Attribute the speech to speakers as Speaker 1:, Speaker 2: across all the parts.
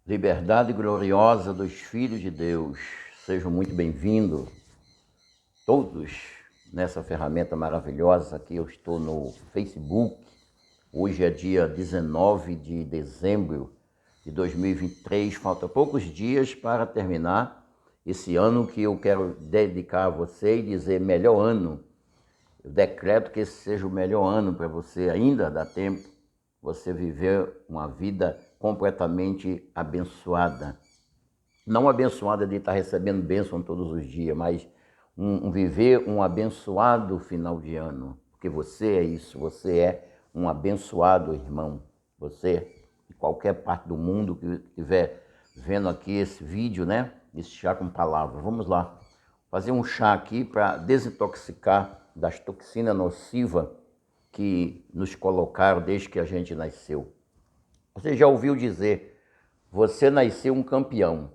Speaker 1: Liberdade gloriosa dos filhos de Deus. Sejam muito bem-vindos, todos, nessa ferramenta maravilhosa que eu estou no Facebook. Hoje é dia 19 de dezembro de 2023. Faltam poucos dias para terminar esse ano que eu quero dedicar a você e dizer melhor ano. Eu decreto que esse seja o melhor ano para você. Ainda dá tempo você viver uma vida completamente abençoada. Não abençoada de estar recebendo bênção todos os dias, mas viver um abençoado final de ano. Porque você é isso, você é um abençoado irmão. Você, de qualquer parte do mundo que estiver vendo aqui esse vídeo, né? Esse chá com palavra. Vamos lá, fazer um chá aqui para desintoxicar das toxinas nocivas que nos colocaram desde que a gente nasceu. Você já ouviu dizer, você nasceu um campeão,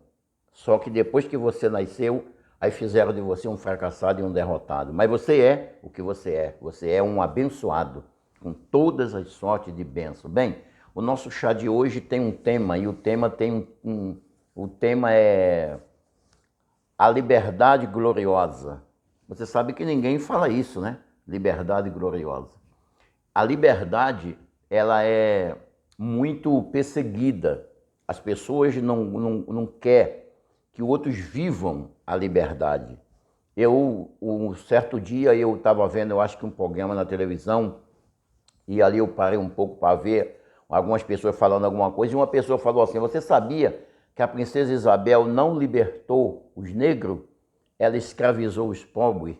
Speaker 1: só que depois que você nasceu, aí fizeram de você um fracassado e um derrotado. Mas você é o que você é um abençoado, com todas as sortes de bênção. Bem, o nosso chá de hoje tem um tema, e o tema o tema é a liberdade gloriosa. Você sabe que ninguém fala isso, né? Liberdade gloriosa. A liberdade, ela é muito perseguida. As pessoas não querem que outros vivam a liberdade. Um certo dia, eu estava vendo, eu acho que um programa na televisão, e ali eu parei um pouco para ver algumas pessoas falando alguma coisa, e uma pessoa falou assim, você sabia que a princesa Isabel não libertou os negros? Ela escravizou os pobres.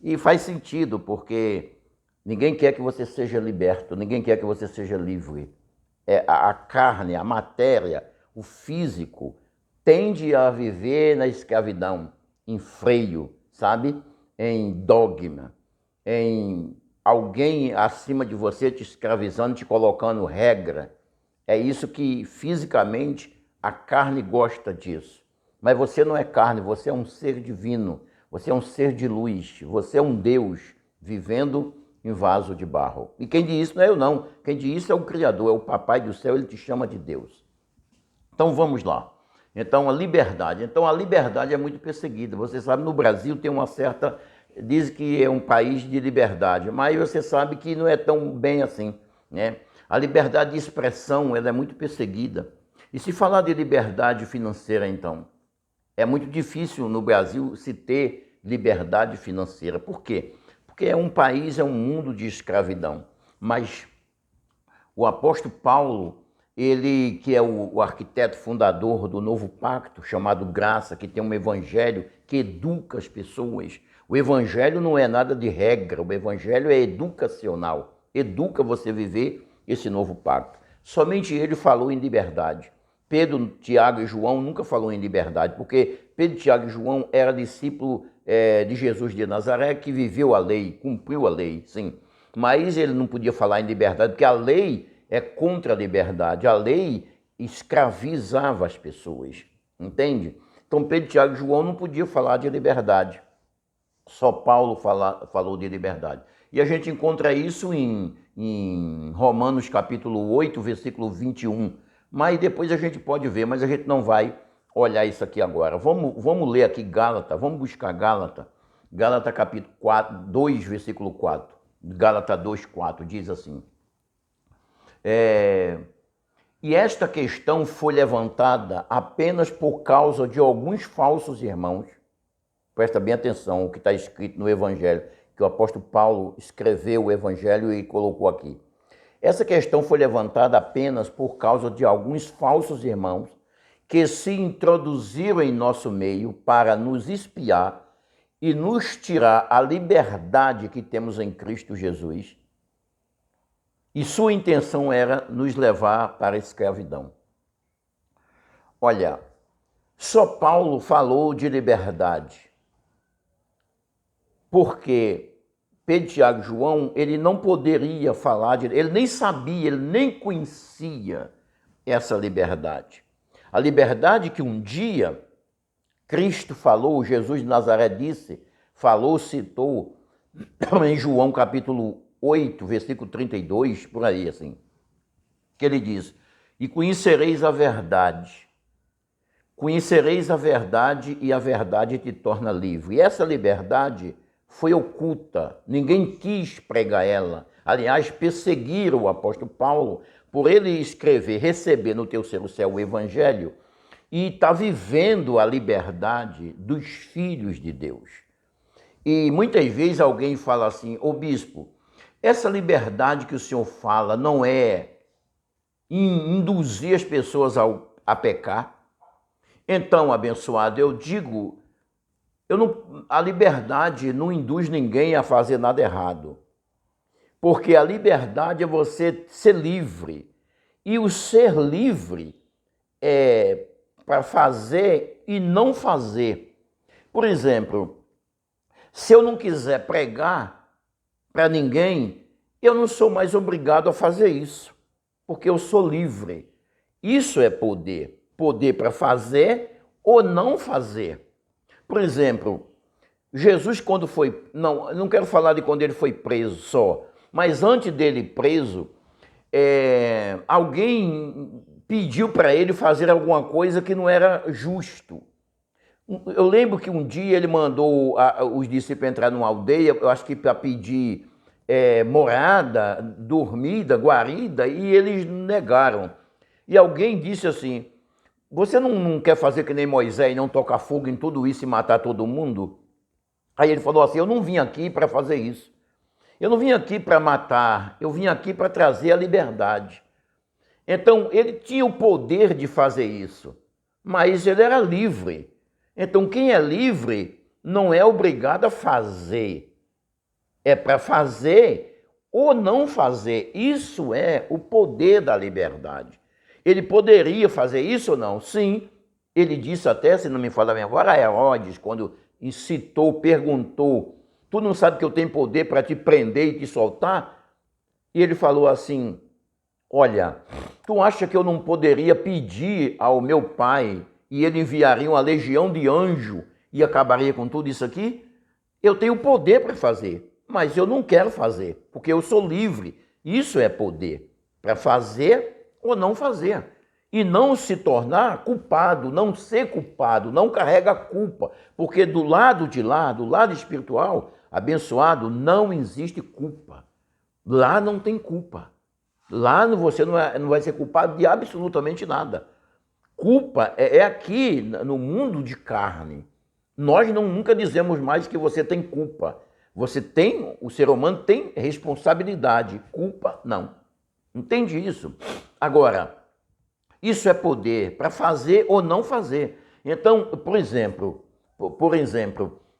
Speaker 1: E faz sentido, porque ninguém quer que você seja liberto, ninguém quer que você seja livre. A carne, a matéria, o físico, tende a viver na escravidão, em freio, sabe? Em dogma, em alguém acima de você te escravizando, te colocando regra. É isso que fisicamente a carne gosta disso. Mas você não é carne, você é um ser divino, você é um ser de luz, você é um Deus vivendo em vaso de barro. E quem diz isso não é eu não, quem diz isso é o Criador, é o Papai do céu, ele te chama de Deus. Então vamos lá. Então a liberdade é muito perseguida. Você sabe, no Brasil tem uma certa, diz que é um país de liberdade, mas você sabe que não é tão bem assim, né? A liberdade de expressão, ela é muito perseguida. E se falar de liberdade financeira, então, é muito difícil no Brasil se ter liberdade financeira. Por quê? Porque é um país, é um mundo de escravidão. Mas o apóstolo Paulo, ele que é o arquiteto fundador do novo pacto, chamado graça, que tem um evangelho que educa as pessoas. O evangelho não é nada de regra, o evangelho é educacional. Educa você viver esse novo pacto. Somente ele falou em liberdade. Pedro, Tiago e João nunca falou em liberdade, porque Pedro, Tiago e João eram discípulos de Jesus de Nazaré, que viveu a lei, cumpriu a lei, sim. Mas ele não podia falar em liberdade, porque a lei é contra a liberdade. A lei escravizava as pessoas, entende? Então Pedro, Tiago e João não podiam falar de liberdade. Só Paulo falou de liberdade. E a gente encontra isso em Romanos capítulo 8, versículo 21. Mas depois a gente pode ver, mas a gente não vai olhar isso aqui agora. Vamos ler aqui Gálatas, vamos buscar Gálatas. Gálatas capítulo 4, 2, versículo 4. Gálatas 2, 4, diz assim. E esta questão foi levantada apenas por causa de alguns falsos irmãos. Presta bem atenção o que está escrito no Evangelho, que o apóstolo Paulo escreveu o Evangelho e colocou aqui. Essa questão foi levantada apenas por causa de alguns falsos irmãos que se introduziram em nosso meio para nos espiar e nos tirar a liberdade que temos em Cristo Jesus. E sua intenção era nos levar para a escravidão. Olha, só Paulo falou de liberdade, porque Pedro, Tiago e João, ele não poderia falar, ele nem sabia, ele nem conhecia essa liberdade. A liberdade que um dia Cristo falou, Jesus de Nazaré disse, falou, citou em João capítulo 8, versículo 32, por aí assim, que ele diz, e conhecereis a verdade. Conhecereis a verdade e a verdade te torna livre. E essa liberdade foi oculta, ninguém quis pregar ela. Aliás, perseguiram o apóstolo Paulo por ele escrever, receber no terceiro céu o evangelho e está vivendo a liberdade dos filhos de Deus. E muitas vezes alguém fala assim: ô bispo, essa liberdade que o senhor fala não é induzir as pessoas a pecar? Então, abençoado, eu digo, a liberdade não induz ninguém a fazer nada errado. Porque a liberdade é você ser livre. E o ser livre é para fazer e não fazer. Por exemplo, se eu não quiser pregar para ninguém, eu não sou mais obrigado a fazer isso, porque eu sou livre. Isso é poder. Poder para fazer ou não fazer. Por exemplo, Jesus quando foi... Não quero falar de quando ele foi preso só, mas antes dele preso, alguém pediu para ele fazer alguma coisa que não era justo. Eu lembro que um dia ele mandou os discípulos entrar numa aldeia, eu acho que para pedir morada, dormida, guarida, e eles negaram. E alguém disse assim: você não quer fazer que nem Moisés, não tocar fogo em tudo isso e matar todo mundo? Aí ele falou assim: eu não vim aqui para fazer isso. Eu não vim aqui para matar, eu vim aqui para trazer a liberdade. Então, ele tinha o poder de fazer isso, mas ele era livre. Então, quem é livre não é obrigado a fazer. É para fazer ou não fazer. Isso é o poder da liberdade. Ele poderia fazer isso ou não? Sim. Ele disse até, se não me falha a memória, a Herodes, quando incitou, perguntou: tu não sabe que eu tenho poder para te prender e te soltar? E ele falou assim: olha, tu acha que eu não poderia pedir ao meu pai e ele enviaria uma legião de anjo e acabaria com tudo isso aqui? Eu tenho poder para fazer, mas eu não quero fazer, porque eu sou livre. Isso é poder, para fazer ou não fazer. E não se tornar culpado, não ser culpado, não carrega culpa. Porque do lado de lá, do lado espiritual, abençoado, não existe culpa. Lá não tem culpa. Lá você não vai ser culpado de absolutamente nada. Culpa é aqui no mundo de carne. Nós nunca dizemos mais que você tem culpa. O ser humano tem responsabilidade. Culpa, não. Entende isso? Agora, isso é poder para fazer ou não fazer. Então, por exemplo,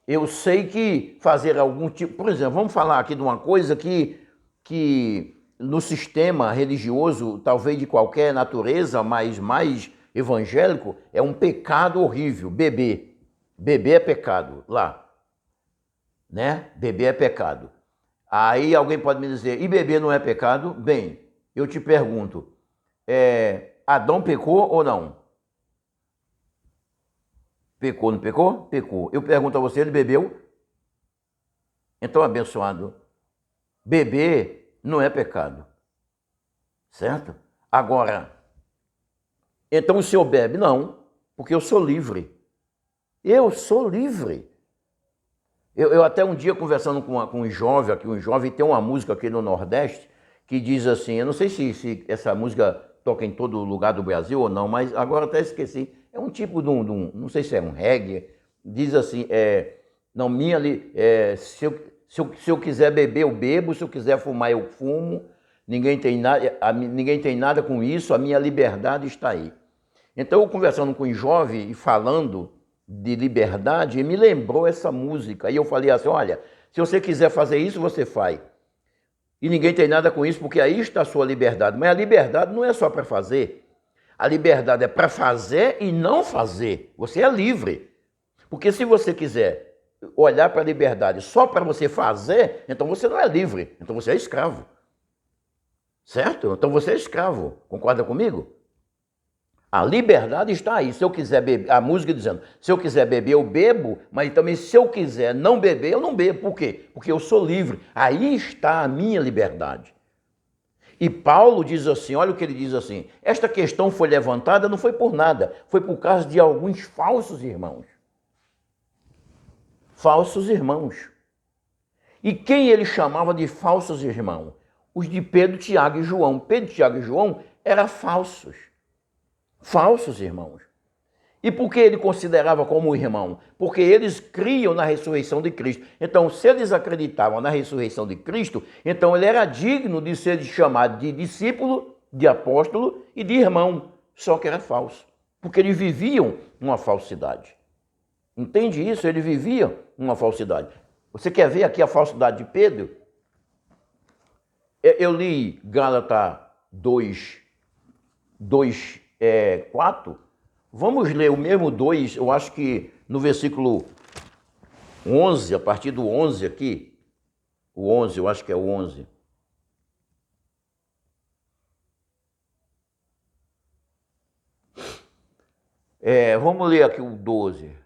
Speaker 1: eu sei que fazer algum tipo... Por exemplo, vamos falar aqui de uma coisa que no sistema religioso, talvez de qualquer natureza, mas mais evangélico, é um pecado horrível, beber. Beber é pecado, lá. Né? Beber é pecado. Aí alguém pode me dizer: e beber não é pecado? Bem, eu te pergunto, Adão pecou ou não? Pecou, não pecou? Pecou. Eu pergunto a você, ele bebeu? Então, abençoado, beber não é pecado, certo? Agora, então o senhor bebe? Não, porque eu sou livre. Eu sou livre. Eu até um dia conversando com um jovem aqui, tem uma música aqui no Nordeste que diz assim, eu não sei se essa música toca em todo lugar do Brasil ou não, mas agora até esqueci. É um tipo de não sei se é um reggae, diz assim, se eu quiser beber, eu bebo, se eu quiser fumar, eu fumo, ninguém tem nada com isso, a minha liberdade está aí. Então, eu conversando com um jovem e falando de liberdade, me lembrou essa música. E eu falei assim: olha, se você quiser fazer isso, você faz. E ninguém tem nada com isso, porque aí está a sua liberdade. Mas a liberdade não é só para fazer. A liberdade é para fazer e não fazer. Você é livre. Porque se você quiser olhar para a liberdade só para você fazer, então você não é livre. Então você é escravo. Certo? Então você é escravo. Concorda comigo? A liberdade está aí. Se eu quiser beber, a música dizendo, se eu quiser beber, eu bebo, mas também se eu quiser não beber, eu não bebo. Por quê? Porque eu sou livre. Aí está a minha liberdade. E Paulo diz assim, olha o que ele diz assim, esta questão foi levantada não foi por nada, foi por causa de alguns falsos irmãos. Falsos irmãos. E quem ele chamava de falsos irmãos? Os de Pedro, Tiago e João. Pedro, Tiago e João eram falsos. Falsos irmãos. E por que ele considerava como irmão? Porque eles criam na ressurreição de Cristo. Então, se eles acreditavam na ressurreição de Cristo, então ele era digno de ser chamado de discípulo, de apóstolo e de irmão. Só que era falso. Porque eles viviam uma falsidade. Entende isso? Eles viviam uma falsidade. Você quer ver aqui a falsidade de Pedro? Eu li Gálatas 4. Vamos ler o mesmo 2, eu acho que no versículo 11, a partir do 11 aqui. O 11, eu acho que é o 11. Vamos ler aqui o 12.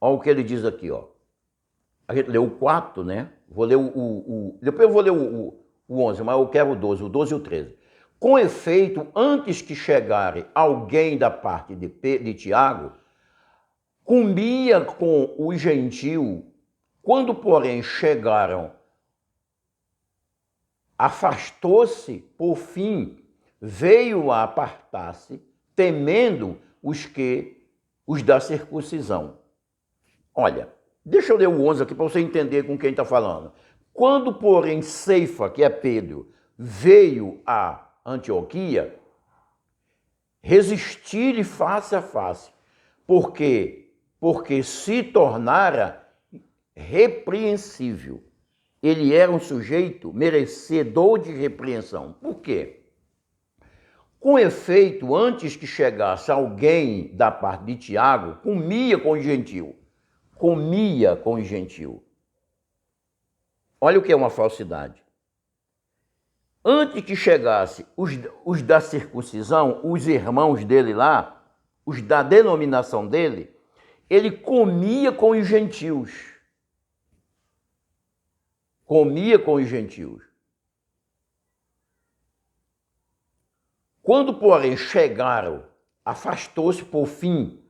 Speaker 1: Olha o que ele diz aqui, ó. A gente leu o 4, né? Vou ler depois eu vou ler o 11, mas eu quero o 12 e o 13. Com efeito, antes que chegare alguém da parte de Tiago, comia com o gentil. Quando, porém, chegaram, afastou-se, por fim, veio a apartar-se, temendo os da circuncisão. Olha, deixa eu ler o 11 aqui para você entender com quem está falando. Quando, porém, Ceifa, que é Pedro, veio a Antioquia, resistir-lhe face a face, porque se tornara repreensível. Ele era um sujeito merecedor de repreensão. Por quê? Com efeito, antes que chegasse alguém da parte de Tiago, comia com o gentil. Comia com o gentil. Olha o que é uma falsidade. Antes que chegasse os da circuncisão, os irmãos dele lá, os da denominação dele, ele comia com os gentios. Comia com os gentios. Quando, porém, chegaram, afastou-se por fim,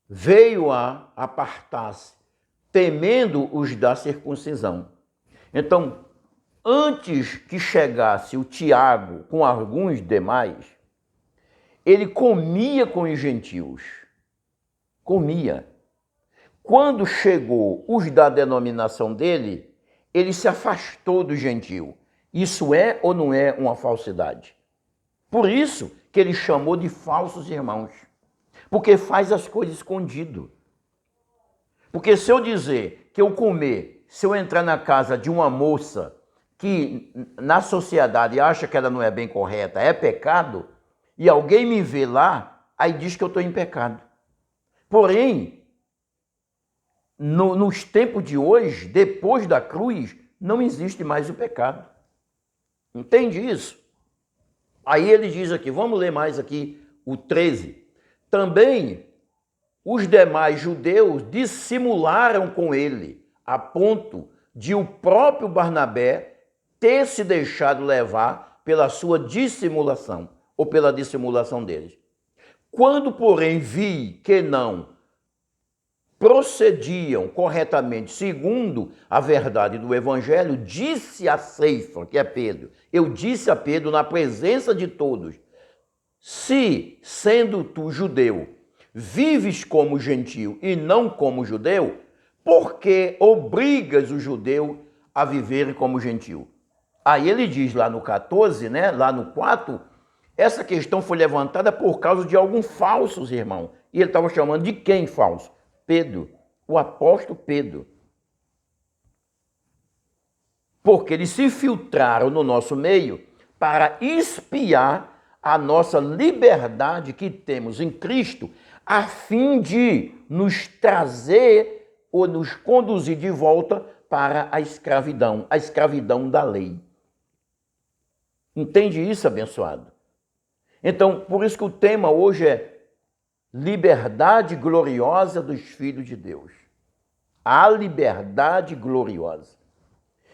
Speaker 1: veio a apartar-se, temendo os da circuncisão. Então, antes que chegasse o Tiago com alguns demais, ele comia com os gentios. Comia. Quando chegou os da denominação dele, ele se afastou do gentio. Isso é ou não é uma falsidade? Por isso que ele chamou de falsos irmãos. Porque faz as coisas escondido. Porque se eu dizer que eu comer, se eu entrar na casa de uma moça que na sociedade acha que ela não é bem correta, é pecado, e alguém me vê lá, aí diz que eu estou em pecado. Porém, nos tempos de hoje, depois da cruz, não existe mais o pecado. Entende isso? Aí ele diz aqui, vamos ler mais aqui o 13. Também os demais judeus dissimularam com ele, a ponto de o próprio Barnabé ter se deixado levar pela sua dissimulação, ou pela dissimulação deles. Quando, porém, vi que não procediam corretamente segundo a verdade do Evangelho, disse a Ceifa, que é Pedro, eu disse a Pedro na presença de todos, se, sendo tu judeu, vives como gentio e não como judeu, por que obrigas o judeu a viver como gentio? Aí ele diz lá no 14, né, lá no 4, essa questão foi levantada por causa de alguns falsos irmãos. E ele estava chamando de quem falso? Pedro, o apóstolo Pedro. Porque eles se filtraram no nosso meio para espiar a nossa liberdade que temos em Cristo, a fim de nos trazer ou nos conduzir de volta para a escravidão da lei. Entende isso, abençoado? Então, por isso que o tema hoje é liberdade gloriosa dos filhos de Deus. A liberdade gloriosa.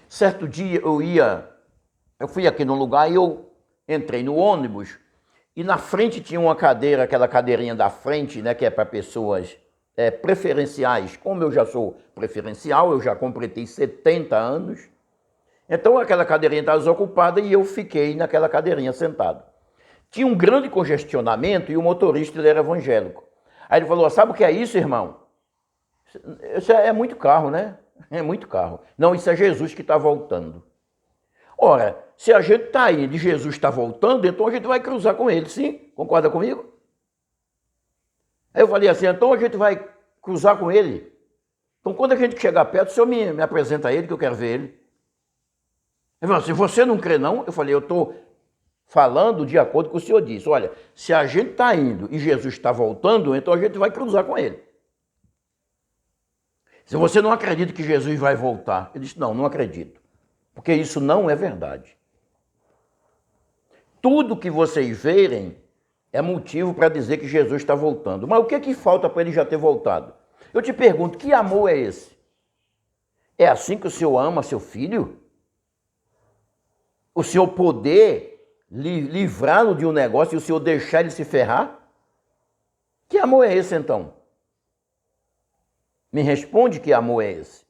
Speaker 1: Certo dia eu fui aqui num lugar e eu entrei no ônibus e na frente tinha uma cadeira, aquela cadeirinha da frente, né, que é para pessoas preferenciais. Como eu já sou preferencial, eu já completei 70 anos, então aquela cadeirinha estava desocupada e eu fiquei naquela cadeirinha sentado. Tinha um grande congestionamento e o motorista ele era evangélico. Aí ele falou, sabe o que é isso, irmão? Isso é muito carro, né? É muito carro. Não, isso é Jesus que está voltando. Ora, se a gente está indo e Jesus está voltando, então a gente vai cruzar com ele, sim? Concorda comigo? Aí eu falei assim, então a gente vai cruzar com ele. Então quando a gente chegar perto, o senhor me apresenta ele, que eu quero ver ele. Ele falou assim, você não crê não? Eu falei, eu estou falando de acordo com o que o senhor disse. Olha, se a gente está indo e Jesus está voltando, então a gente vai cruzar com ele. Se você não acredita que Jesus vai voltar, ele disse, não acredito. Porque isso não é verdade. Tudo que vocês verem é motivo para dizer que Jesus está voltando. Mas o que é que falta para ele já ter voltado? Eu te pergunto, que amor é esse? É assim que o senhor ama seu filho? O senhor poder livrá-lo de um negócio e o senhor deixar ele se ferrar? Que amor é esse então? Me responde que amor é esse.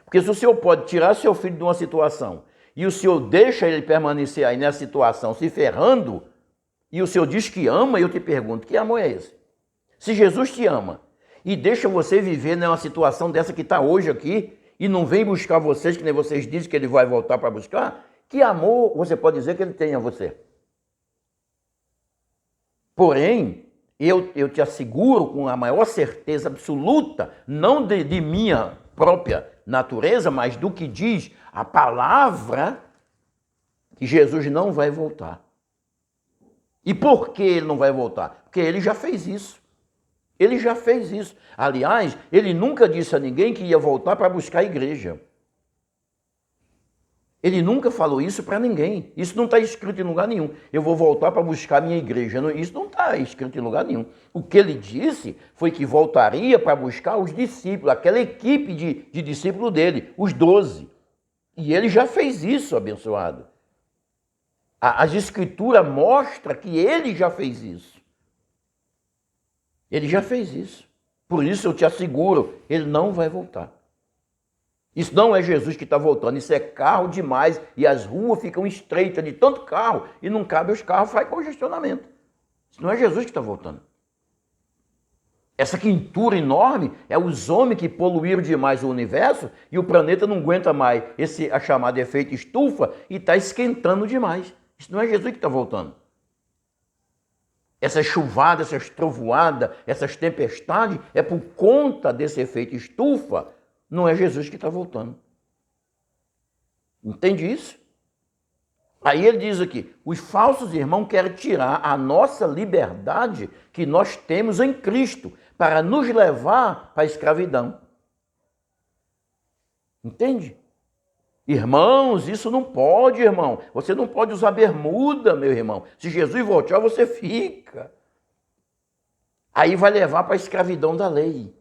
Speaker 1: Porque se o senhor pode tirar seu filho de uma situação e o senhor deixa ele permanecer aí nessa situação se ferrando, e o senhor diz que ama, eu te pergunto, que amor é esse? Se Jesus te ama e deixa você viver numa situação dessa que está hoje aqui e não vem buscar vocês, que nem vocês dizem que ele vai voltar para buscar, que amor você pode dizer que ele tem a você? Porém, eu te asseguro com a maior certeza absoluta, não de minha própria natureza, mas do que diz a palavra, que Jesus não vai voltar. E por que ele não vai voltar? Porque ele já fez isso. Ele já fez isso. Aliás, ele nunca disse a ninguém que ia voltar para buscar a igreja. Ele nunca falou isso para ninguém. Isso não está escrito em lugar nenhum. Eu vou voltar para buscar minha igreja. Isso não está escrito em lugar nenhum. O que ele disse foi que voltaria para buscar os discípulos, aquela equipe de discípulos dele, os 12. E ele já fez isso, abençoado. As escrituras mostram que ele já fez isso. Ele já fez isso. Por isso eu te asseguro, ele não vai voltar. Isso não é Jesus que está voltando, isso é carro demais e as ruas ficam estreitas de tanto carro e não cabe os carros, faz congestionamento. Isso não é Jesus que está voltando. Essa quintura enorme é os homens que poluíram demais o universo e o planeta não aguenta mais a chamada efeito estufa e está esquentando demais. Isso não é Jesus que está voltando. Essas chuvadas, essas trovoadas, essas tempestades é por conta desse efeito estufa. Não é Jesus que está voltando. Entende isso? Aí ele diz aqui, os falsos irmãos querem tirar a nossa liberdade que nós temos em Cristo para nos levar para a escravidão. Entende? Irmãos, isso não pode, irmão. Você não pode usar bermuda, meu irmão. Se Jesus voltar, você fica. Aí vai levar para a escravidão da lei.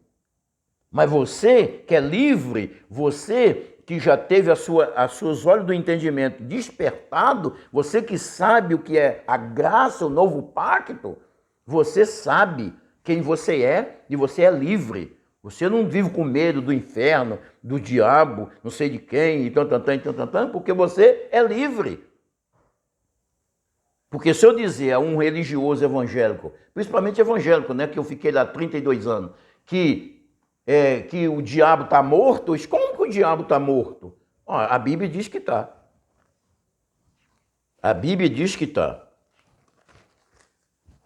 Speaker 1: Mas você que é livre, você que já teve os seus olhos do entendimento despertado, você que sabe o que é a graça, o novo pacto, você sabe quem você é e você é livre. Você não vive com medo do inferno, do diabo, não sei de quem, e tanto, porque você é livre. Porque se eu dizer a um religioso evangélico, principalmente evangélico, né, que eu fiquei lá 32 anos, que o diabo está morto, como que o diabo está morto? A Bíblia diz que está. A Bíblia diz que está.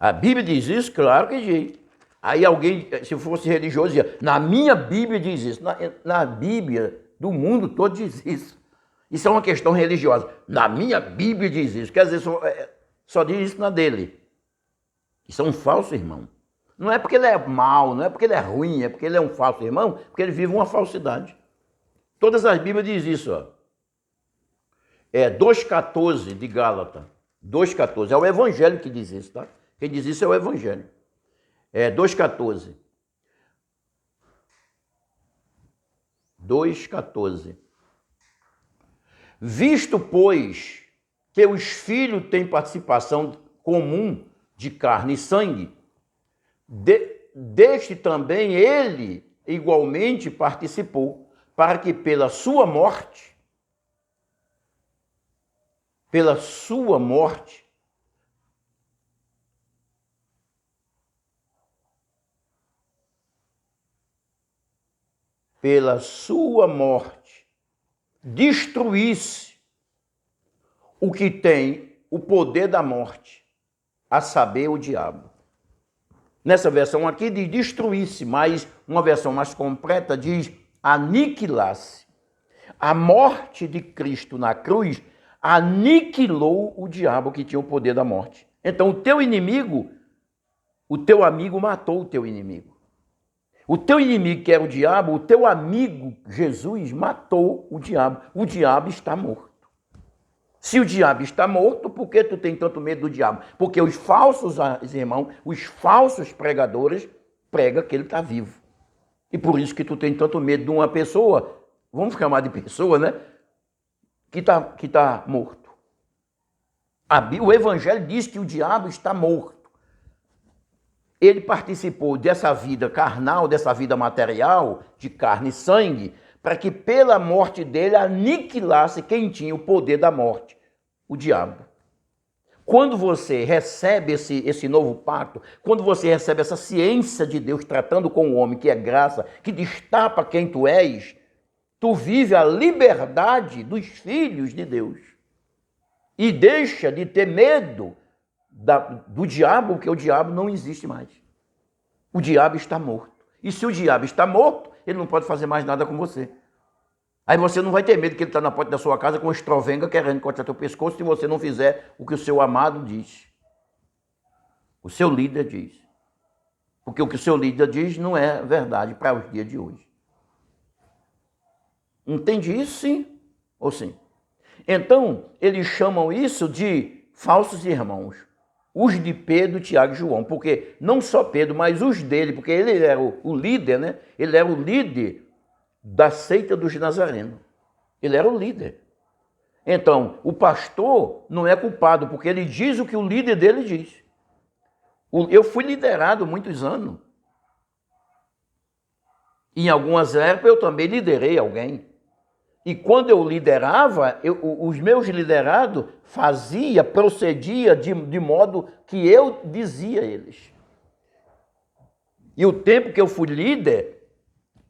Speaker 1: A Bíblia diz isso? Claro que diz. Aí alguém, se fosse religioso, dizia, na minha Bíblia diz isso. Na Bíblia do mundo todo diz isso. Isso é uma questão religiosa. Na minha Bíblia diz isso. Quer dizer, só diz isso na dele. Isso é um falso irmão. Não é porque ele é mau, não é porque ele é ruim, é porque ele é um falso irmão, porque ele vive uma falsidade. Todas as Bíblias dizem isso, ó. 2,14 de Gálatas. 2,14. É o Evangelho que diz isso, tá? Quem diz isso é o Evangelho. 2,14. 2,14. Visto, pois, que os filhos têm participação comum de carne e sangue, deste também ele igualmente participou, para que pela sua morte, pela sua morte, destruísse o que tem o poder da morte, a saber, o diabo. Nessa versão aqui diz destruísse, mas uma versão mais completa diz aniquilasse. A morte de Cristo na cruz aniquilou o diabo que tinha o poder da morte. Então o teu inimigo, o teu amigo matou o teu inimigo. O teu inimigo, que era o diabo, o teu amigo Jesus matou o diabo. O diabo está morto. Se o diabo está morto, por que tu tem tanto medo do diabo? Porque os falsos irmãos, os falsos pregadores, pregam que ele está vivo. E por isso que tu tem tanto medo de uma pessoa, vamos chamar de pessoa, né? Que tá morto. O Evangelho diz que o diabo está morto. Ele participou dessa vida carnal, dessa vida material, de carne e sangue, para que pela morte dele aniquilasse quem tinha o poder da morte, o diabo. Quando você recebe esse novo pacto, quando você recebe essa ciência de Deus tratando com o homem, que é graça, que destapa quem tu és, tu vive a liberdade dos filhos de Deus. E deixa de ter medo do diabo, porque o diabo não existe mais. O diabo está morto. E se o diabo está morto, ele não pode fazer mais nada com você. Aí você não vai ter medo que ele está na porta da sua casa com uma estrovenga querendo cortar teu pescoço se você não fizer o que o seu amado diz. O seu líder diz. Porque o que o seu líder diz não é verdade para os dias de hoje. Entende isso, sim ou sim? Então, eles chamam isso de falsos irmãos. Os de Pedro, Tiago e João. Porque não só Pedro, mas os dele, porque ele era o líder, né? Ele era o líder da seita dos nazarenos. Ele era o líder. Então, o pastor não é culpado, porque ele diz o que o líder dele diz. Eu fui liderado muitos anos. Em algumas épocas eu também liderei alguém. E quando eu liderava, os meus liderados procedia de modo que eu dizia a eles. E o tempo que eu fui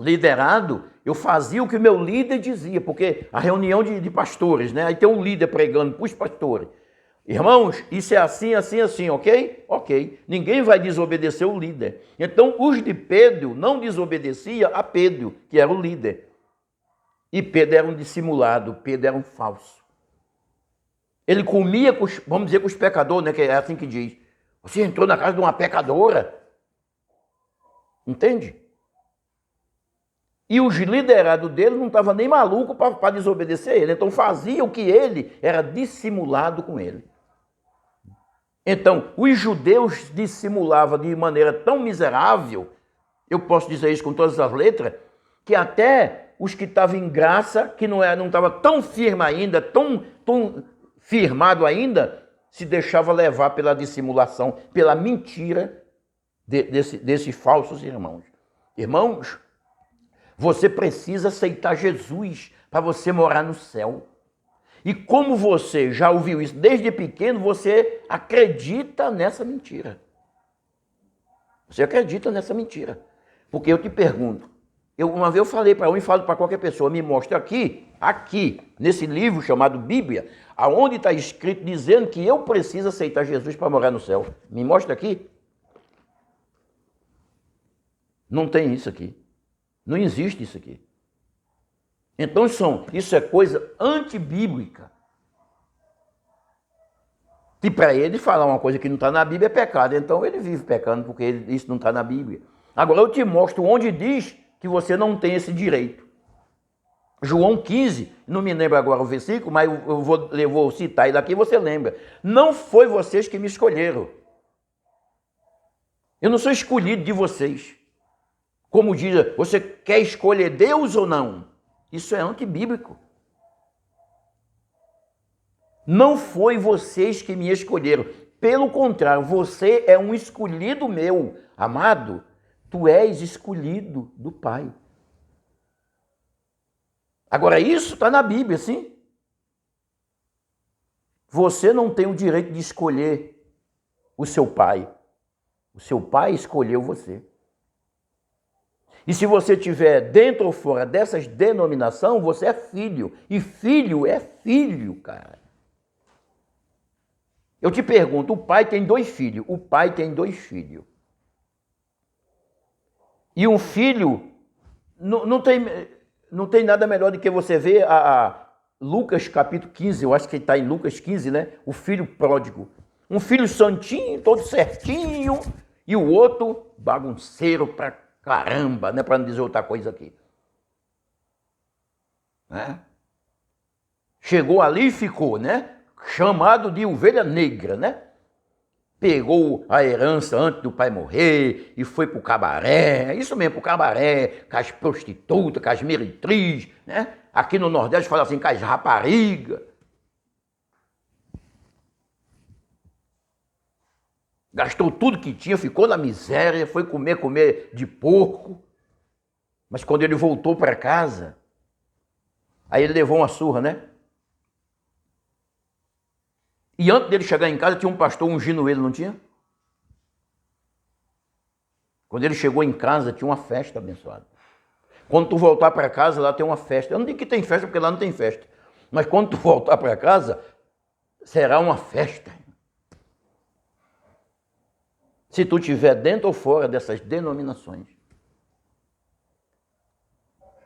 Speaker 1: liderado, eu fazia o que o meu líder dizia, porque a reunião de pastores, né? Aí tem um líder pregando para os pastores. Irmãos, isso é assim, assim, assim, ok? Ok. Ninguém vai desobedecer o líder. Então, os de Pedro não desobedeciam a Pedro, que era o líder. E Pedro era um dissimulado, Pedro era um falso. Ele comia, vamos dizer, com os pecadores, né? Que é assim que diz. Você entrou na casa de uma pecadora. Entende? E os liderados dele não estavam nem malucos para desobedecer ele. Então fazia o que ele era dissimulado com ele. Então, os judeus dissimulavam de maneira tão miserável, eu posso dizer isso com todas as letras, que até os que estavam em graça, que não estava tão firme ainda, tão firmado ainda, se deixava levar pela dissimulação, pela mentira desses falsos irmãos. Irmãos, você precisa aceitar Jesus para você morar no céu. E como você já ouviu isso desde pequeno, você acredita nessa mentira. Você acredita nessa mentira. Porque eu te pergunto, uma vez eu falei para um e falo para qualquer pessoa, me mostra aqui, nesse livro chamado Bíblia, aonde está escrito dizendo que eu preciso aceitar Jesus para morar no céu. Me mostra aqui. Não tem isso aqui. Não existe isso aqui. Então isso é coisa antibíblica. E para ele falar uma coisa que não está na Bíblia é pecado. Então ele vive pecando porque isso não está na Bíblia. Agora eu te mostro onde diz que você não tem esse direito. João 15, não me lembro agora o versículo, mas eu vou citar ele aqui, você lembra. Não foi vocês que me escolheram. Eu não sou escolhido de vocês. Como diz, você quer escolher Deus ou não? Isso é antibíblico. Não foi vocês que me escolheram. Pelo contrário, você é um escolhido meu. Amado, tu és escolhido do Pai. Agora, isso está na Bíblia, sim? Você não tem o direito de escolher o seu pai. O seu pai escolheu você. E se você estiver dentro ou fora dessas denominações, você é filho. E filho é filho, cara. Eu te pergunto, o pai tem 2 filhos. O pai tem 2 filhos. E um filho não tem nada melhor do que você ver a Lucas capítulo 15, eu acho que está em Lucas 15, né? O filho pródigo. Um filho santinho, todo certinho, e o outro bagunceiro pra caramba, né? Para não dizer outra coisa aqui. Né? Chegou ali e ficou, né? Chamado de ovelha negra, né? Pegou a herança antes do pai morrer e foi pro cabaré, isso mesmo, pro cabaré, com as prostitutas, com as meretrizes, né? Aqui no Nordeste fala assim, com as raparigas. Gastou tudo que tinha, ficou na miséria, foi comer de porco. Mas quando ele voltou para casa, aí ele levou uma surra, né? E antes dele chegar em casa, tinha um pastor ungindo ele, não tinha? Quando ele chegou em casa, tinha uma festa abençoada. Quando tu voltar para casa, lá tem uma festa. Eu não digo que tem festa, porque lá não tem festa. Mas quando tu voltar para casa, será uma festa. Se tu estiver dentro ou fora dessas denominações.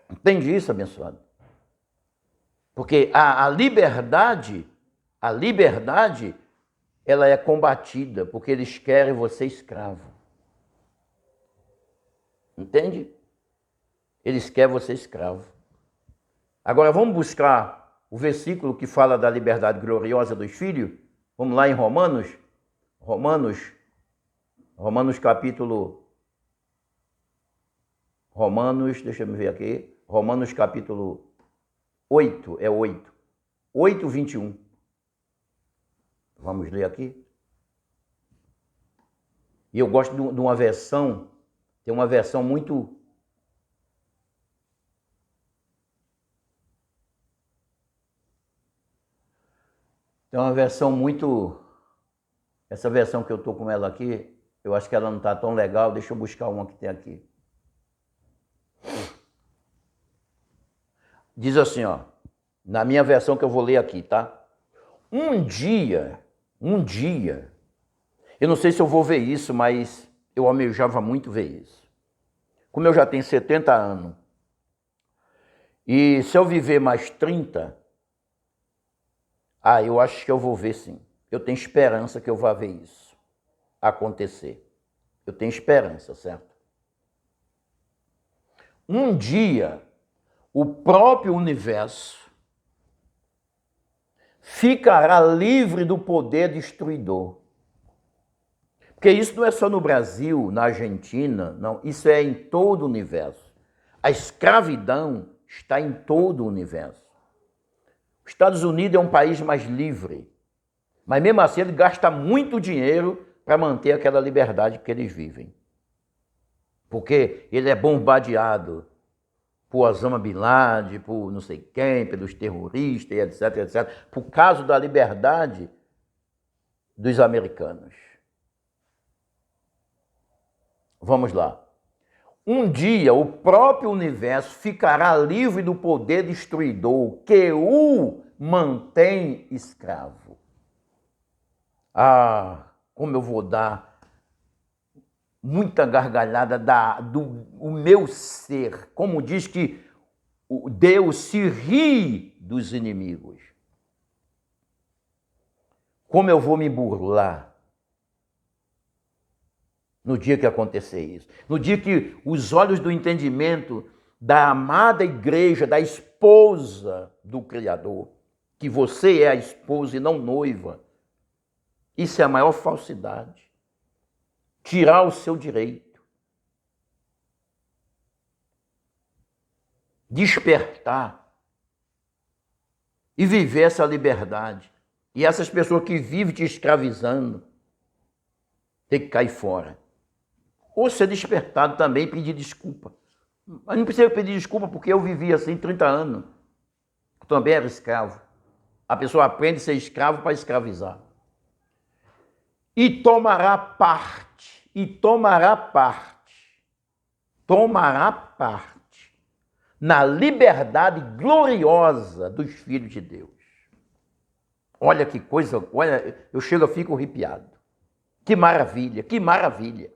Speaker 1: Entende isso, abençoado? Porque a liberdade, ela é combatida, porque eles querem você escravo. Entende? Eles querem você escravo. Agora vamos buscar o versículo que fala da liberdade gloriosa dos filhos. Vamos lá em Romanos capítulo... deixa eu ver aqui. Romanos capítulo 8, é 8. 8, 21. Vamos ler aqui. E eu gosto de uma versão, tem uma versão muito... Tem uma versão muito... Essa versão que eu estou com ela aqui, eu acho que ela não está tão legal, deixa eu buscar uma que tem aqui. Diz assim, ó, na minha versão que eu vou ler aqui, tá? Um dia, eu não sei se eu vou ver isso, mas eu almejava muito ver isso. Como eu já tenho 70 anos, e se eu viver mais 30, eu acho que eu vou ver sim. Eu tenho esperança que eu vá ver isso acontecer. Eu tenho esperança, certo? Um dia, o próprio universo ficará livre do poder destruidor. Porque isso não é só no Brasil, na Argentina, não. Isso é em todo o universo. A escravidão está em todo o universo. Os Estados Unidos é um país mais livre, mas mesmo assim ele gasta muito dinheiro para manter aquela liberdade que eles vivem. Porque ele é bombardeado por Osama Bin Laden, por não sei quem, pelos terroristas, etc, etc, por causa da liberdade dos americanos. Vamos lá. Um dia o próprio universo ficará livre do poder destruidor que o mantém escravo. Como eu vou dar muita gargalhada do meu ser. Como diz que Deus se ri dos inimigos. Como eu vou me burlar no dia que acontecer isso. No dia que os olhos do entendimento da amada igreja, da esposa do Criador, que você é a esposa e não noiva, isso é a maior falsidade. Tirar o seu direito. despertar e viver essa liberdade. E essas pessoas que vivem te escravizando, tem que cair fora. Ou ser despertado também e pedir desculpa. Mas não precisa pedir desculpa porque eu vivi assim 30 anos. Eu também era escravo. A pessoa aprende a ser escravo para escravizar. E tomará parte na liberdade gloriosa dos filhos de Deus. Olha que coisa, olha, eu fico arrepiado. Que maravilha, que maravilha.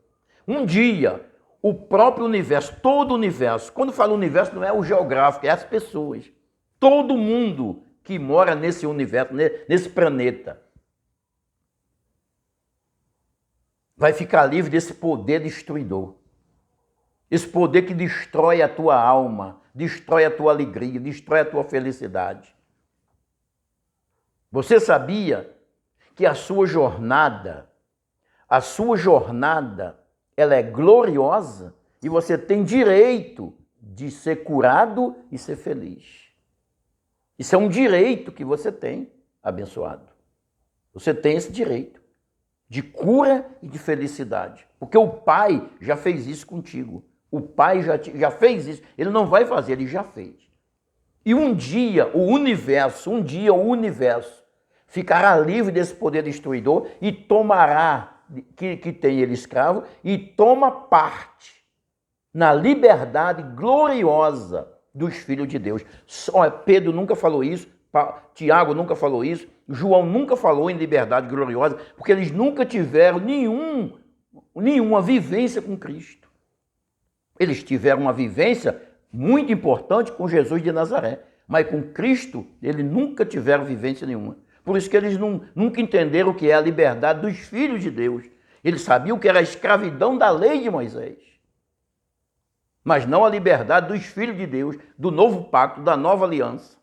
Speaker 1: Um dia, o próprio universo, todo o universo, quando falo universo não é o geográfico, é as pessoas. Todo mundo que mora nesse universo, nesse planeta, vai ficar livre desse poder destruidor. Esse poder que destrói a tua alma, destrói a tua alegria, destrói a tua felicidade. Você sabia que a sua jornada, ela é gloriosa e você tem direito de ser curado e ser feliz. Isso é um direito que você tem, abençoado. Você tem esse direito de cura e de felicidade. Porque o Pai já fez isso contigo. O Pai já fez isso. Ele não vai fazer, ele já fez. E um dia o universo ficará livre desse poder destruidor e tomará, que tem ele escravo, e toma parte na liberdade gloriosa dos filhos de Deus. Pedro nunca falou isso, Tiago nunca falou isso, João nunca falou em liberdade gloriosa, porque eles nunca tiveram nenhuma vivência com Cristo. Eles tiveram uma vivência muito importante com Jesus de Nazaré, mas com Cristo eles nunca tiveram vivência nenhuma. Por isso que eles nunca entenderam o que é a liberdade dos filhos de Deus. Eles sabiam que era a escravidão da lei de Moisés, mas não a liberdade dos filhos de Deus, do novo pacto, da nova aliança.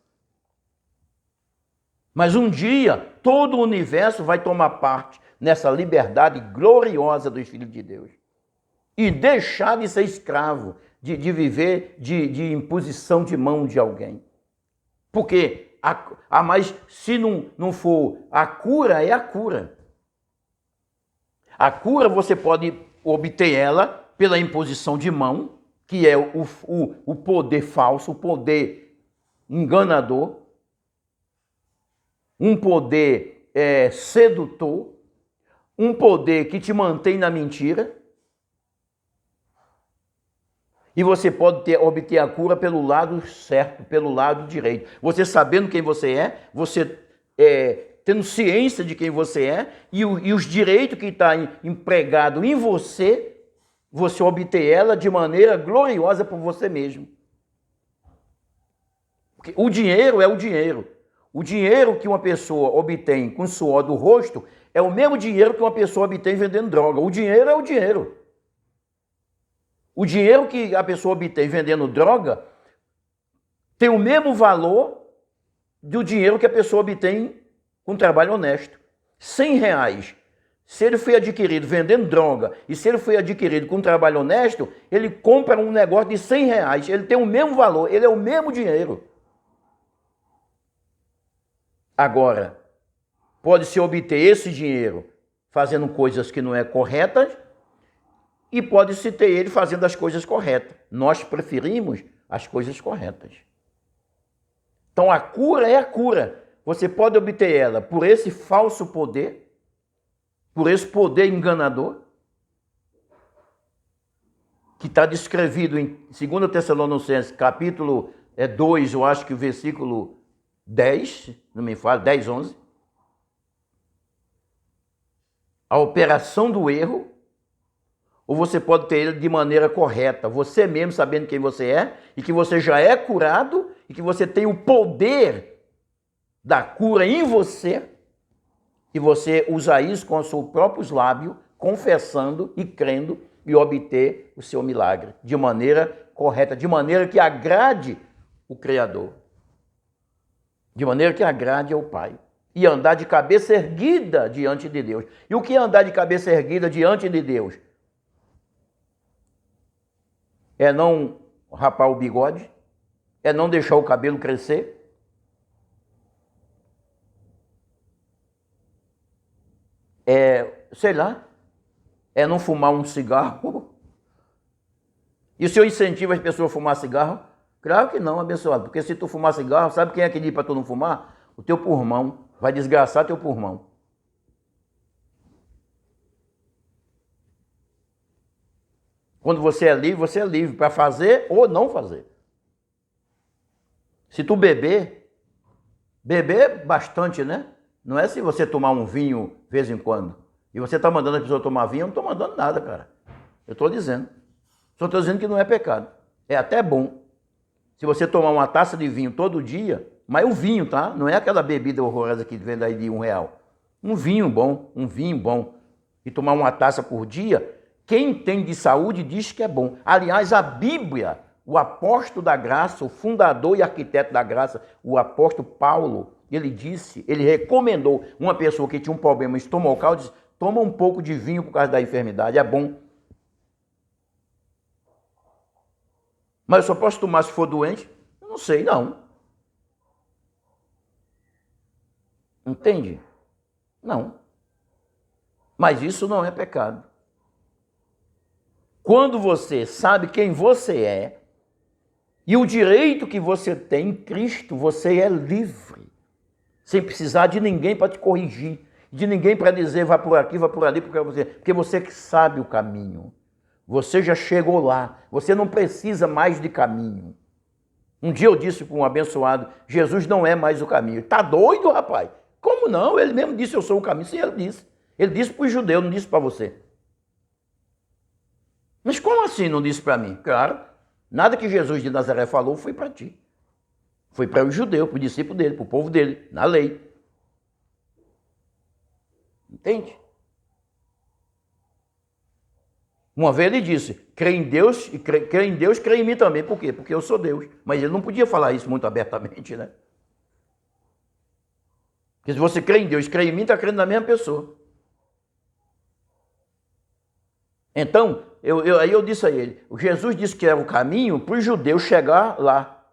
Speaker 1: Mas um dia, todo o universo vai tomar parte nessa liberdade gloriosa dos filhos de Deus. E deixar de ser escravo, de viver de imposição de mão de alguém. Porque, mas se não for a cura, é a cura. A cura você pode obter ela pela imposição de mão, que é o poder falso, o poder enganador, um poder sedutor, um poder que te mantém na mentira. E você pode obter a cura pelo lado certo, pelo lado direito. Você sabendo quem você é, você tendo ciência de quem você é e os direitos que está empregado em você, você obter ela de maneira gloriosa por você mesmo. Porque o dinheiro é o dinheiro. O dinheiro que uma pessoa obtém com o suor do rosto é o mesmo dinheiro que uma pessoa obtém vendendo droga. O dinheiro é o dinheiro. O dinheiro que a pessoa obtém vendendo droga tem o mesmo valor do dinheiro que a pessoa obtém com trabalho honesto. R$100. Se ele foi adquirido vendendo droga e se ele foi adquirido com trabalho honesto, ele compra um negócio de R$100. Ele tem o mesmo valor, ele é o mesmo dinheiro. Agora, pode-se obter esse dinheiro fazendo coisas que não é corretas e pode-se ter ele fazendo as coisas corretas. Nós preferimos as coisas corretas. Então a cura é a cura. Você pode obter ela por esse falso poder, por esse poder enganador, que está descrevido em 2 Tessalonicenses, capítulo 2, eu acho que o versículo 10, não me fala, 10, 11. A operação do erro, ou você pode ter ele de maneira correta, você mesmo sabendo quem você é, e que você já é curado, e que você tem o poder da cura em você, e você usa isso com os seus próprios lábios, confessando e crendo, e obter o seu milagre, de maneira correta, de maneira que agrade o Criador, de maneira que agrade ao Pai. E andar de cabeça erguida diante de Deus. E o que é andar de cabeça erguida diante de Deus? É não rapar o bigode, É não deixar o cabelo crescer? Sei lá, é não fumar um cigarro? E o senhor incentiva as pessoas a fumar cigarro? Claro que não, abençoado, porque se tu fumar cigarro, sabe quem é que diz para tu não fumar? O teu pulmão, vai desgraçar teu pulmão. Quando você é livre para fazer ou não fazer. Se tu beber bastante, né? Não é se você tomar um vinho de vez em quando. E você está mandando a pessoa tomar vinho, eu não estou mandando nada, cara. Eu estou dizendo. Só estou dizendo que não é pecado. É até bom. Se você tomar uma taça de vinho todo dia, mas o vinho, tá? Não é aquela bebida horrorosa que vende aí de R$1. Um vinho bom. E tomar uma taça por dia, quem tem de saúde diz que é bom. Aliás, a Bíblia, o apóstolo da graça, o fundador e arquiteto da graça, o apóstolo Paulo, ele recomendou uma pessoa que tinha um problema estomacal, disse, toma um pouco de vinho por causa da enfermidade, é bom. Mas eu só posso tomar se for doente? Eu não sei, não. Entende? Não. Mas isso não é pecado. Quando você sabe quem você é e o direito que você tem em Cristo, você é livre. Sem precisar de ninguém para te corrigir, de ninguém para dizer vá por aqui, vá por ali, porque você que sabe o caminho. Você já chegou lá, você não precisa mais de caminho. Um dia eu disse para um abençoado, Jesus não é mais o caminho. Tá doido, rapaz? Como não? Ele mesmo disse, eu sou o caminho. Sim, ele disse. Ele disse para os judeus, não disse para você. Mas como assim não disse para mim? Claro, nada que Jesus de Nazaré falou foi para ti. Foi para o judeu, para o discípulo dele, para o povo dele, na lei. Entende? Uma vez ele disse, crê em Deus, crê em mim também. Por quê? Porque eu sou Deus. Mas ele não podia falar isso muito abertamente, né? Porque se você crê em Deus, crê em mim, está crendo na mesma pessoa. Então, aí eu disse a ele, Jesus disse que era o caminho para os judeus chegar lá.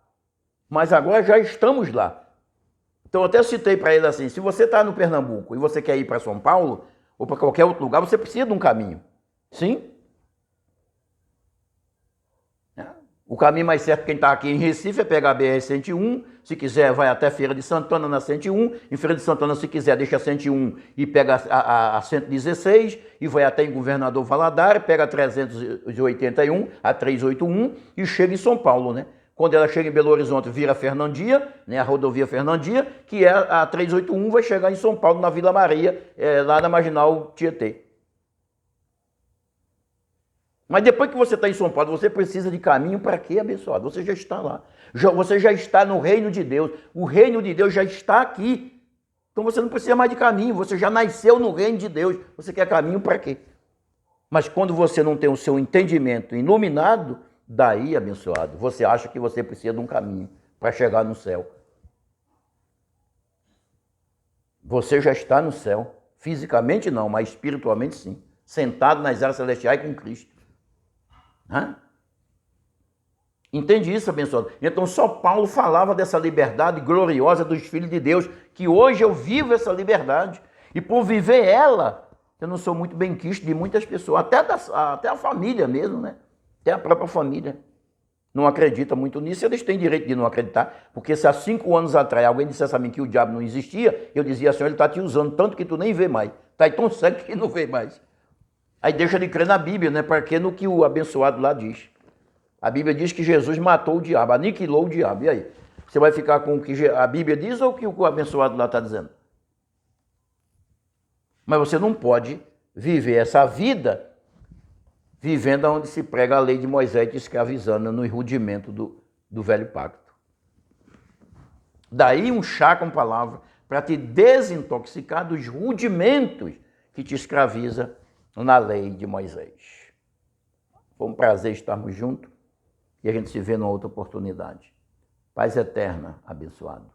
Speaker 1: Mas agora já estamos lá. Então eu até citei para ele assim, se você está no Pernambuco e você quer ir para São Paulo, ou para qualquer outro lugar, você precisa de um caminho. Sim? O caminho mais certo, quem está aqui em Recife, é pegar a BR-101, se quiser vai até Feira de Santana na 101, em Feira de Santana, se quiser, deixa a 101 e pega a 116, e vai até em Governador Valadares, pega a 381, a 381, e chega em São Paulo, né? Quando ela chega em Belo Horizonte, vira Fernandia, né, a rodovia Fernandia, que é a 381, vai chegar em São Paulo, na Vila Maria, lá na Marginal Tietê. Mas depois que você está em São Paulo, você precisa de caminho para quê, abençoado? Você já está lá. Você já está no reino de Deus. O reino de Deus já está aqui. Então você não precisa mais de caminho. Você já nasceu no reino de Deus. Você quer caminho para quê? Mas quando você não tem o seu entendimento iluminado, daí, abençoado, você acha que você precisa de um caminho para chegar no céu. Você já está no céu. Fisicamente não, mas espiritualmente sim. Sentado nas áreas celestiais com Cristo. Hã? Entende isso, abençoado? Então só Paulo falava dessa liberdade gloriosa dos filhos de Deus, que hoje eu vivo essa liberdade, e por viver ela, eu não sou muito benquisto de muitas pessoas, até a família mesmo, né? Até a própria família não acredita muito nisso, eles têm direito de não acreditar, porque se há 5 anos atrás alguém dissesse a mim que o diabo não existia, eu dizia assim, ele está te usando tanto que tu nem vê mais, está tão cego que não vê mais. Aí deixa de crer na Bíblia, né? Porque no que o abençoado lá diz. A Bíblia diz que Jesus matou o diabo, aniquilou o diabo. E aí? Você vai ficar com o que a Bíblia diz ou o que o abençoado lá está dizendo? Mas você não pode viver essa vida vivendo onde se prega a lei de Moisés te escravizando no rudimento do velho pacto. Daí um chá com palavra para te desintoxicar dos rudimentos que te escraviza na lei de Moisés. Foi um prazer estarmos juntos e a gente se vê numa outra oportunidade. Paz eterna, abençoado.